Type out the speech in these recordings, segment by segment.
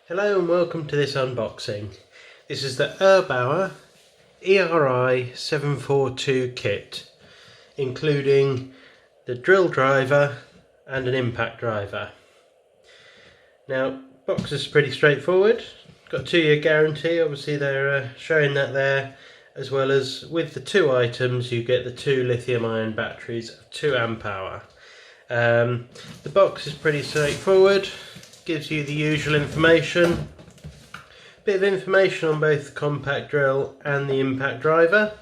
Hello and welcome to this unboxing. This is the ERBAUER ERI742KIT, including the drill driver and an impact driver. Now, box is pretty straightforward. Got a 2-year guarantee. Obviously they're showing that there, as well as with the 2 items you get the 2 lithium-ion batteries of 2 amp hour. The box is pretty straightforward. Gives you the usual information, bit of information on both the compact drill and the impact driver,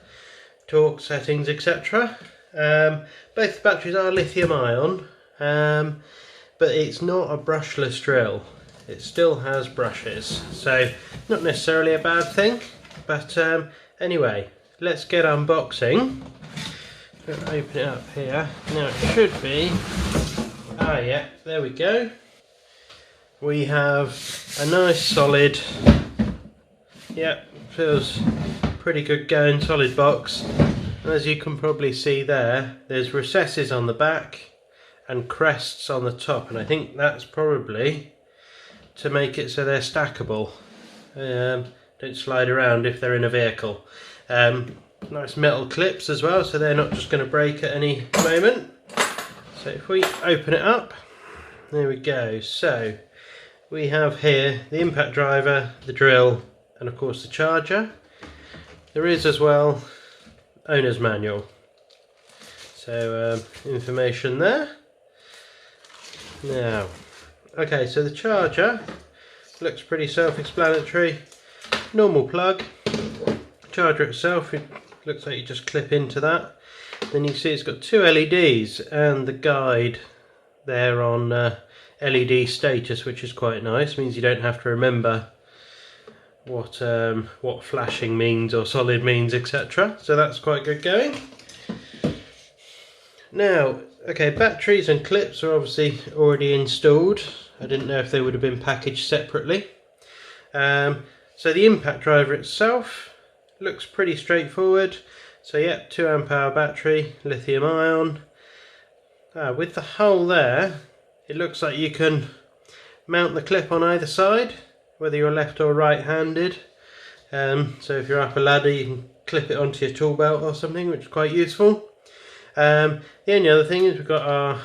torque settings, etc. Both the batteries are lithium ion, but it's not a brushless drill. It still has brushes, so not necessarily a bad thing. But anyway, let's get unboxing. Open it up here. Now it should be, yeah, there we go. We have a nice solid, feels pretty good going, solid box. And as you can probably see there's recesses on the back and crests on the top, and I think that's probably to make it so they're stackable. Don't slide around if they're in a vehicle. Nice metal clips as well, so they're not just going to break at any moment. So if we open it up, there we go. So we have here the impact driver, the drill, and of course the charger. There is as well owner's manual. So information there. Now, okay, so the charger looks pretty self-explanatory. Normal plug. Charger itself, it looks like you just clip into that. Then you see it's got 2 LEDs and the guide there on LED status, which is quite nice. Means you don't have to remember what flashing means or solid means, etc. So that's quite good going. Now, okay, batteries and clips are obviously already installed. I didn't know if they would have been packaged separately. So the impact driver itself looks pretty straightforward. So yeah, 2 amp hour battery, lithium ion. With the hole there, it looks like you can mount the clip on either side, whether you're left or right handed. So if you're up a ladder you can clip it onto your tool belt or something, which is quite useful. The only other thing is we've got our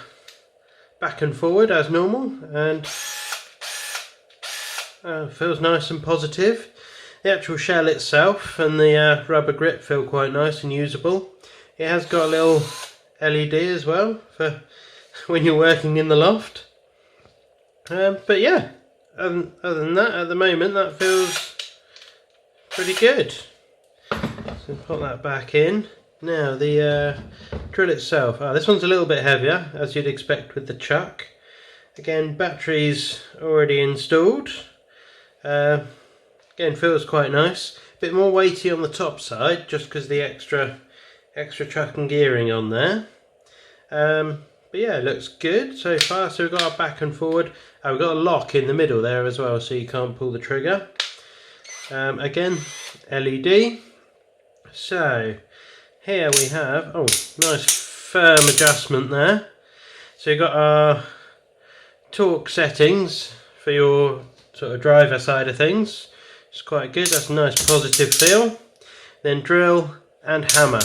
back and forward as normal, and feels nice and positive. The actual shell itself and the rubber grip feel quite nice and usable. It has got a little LED as well for when you're working in the loft. But yeah, other than that, at the moment that feels pretty good. So put that back in. Now the drill itself, this one's a little bit heavier, as you'd expect with the chuck. Again, batteries already installed. Again, feels quite nice. A bit more weighty on the top side, just because the extra chuck and gearing on there. But yeah, it looks good so far. So we've got our back and forward. We've got a lock in the middle there as well, so you can't pull the trigger. Again, LED. So here we have, nice firm adjustment there. So you've got our torque settings for your sort of driver side of things. It's quite good. That's a nice positive feel. Then drill and hammer.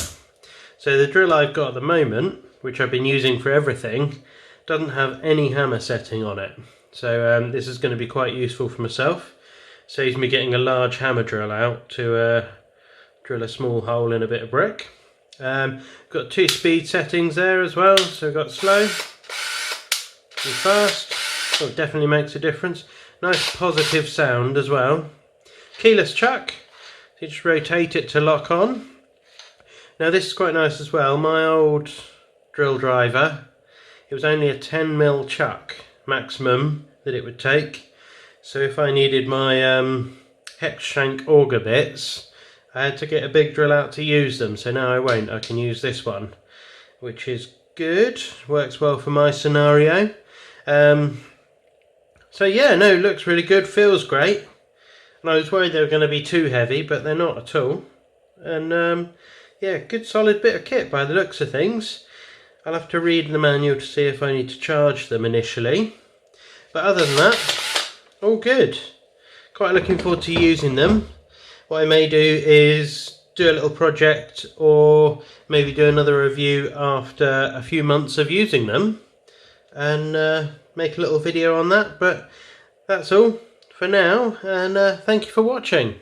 So the drill I've got at the moment, which I've been using for everything, doesn't have any hammer setting on it. So this is going to be quite useful for myself. Saves me getting a large hammer drill out to drill a small hole in a bit of brick. Got 2 speed settings there as well. So we've got slow and fast. It definitely makes a difference. Nice positive sound as well. Keyless chuck. So you just rotate it to lock on. Now this is quite nice as well. My old drill driver, it was only a 10mm chuck maximum that it would take. So if I needed my hex shank auger bits, I had to get a big drill out to use them. So now I won't. I can use this one, which is good. Works well for my scenario. So yeah, no, looks really good. Feels great. And I was worried they were going to be too heavy, but they're not at all. And yeah, good solid bit of kit by the looks of things. I'll have to read the manual to see if I need to charge them initially. But other than that, all good. quite looking forward to using them. What I may do is do a little project, or maybe do another review after a few months of using them, and make a little video on that. But that's all for now, and thank you for watching.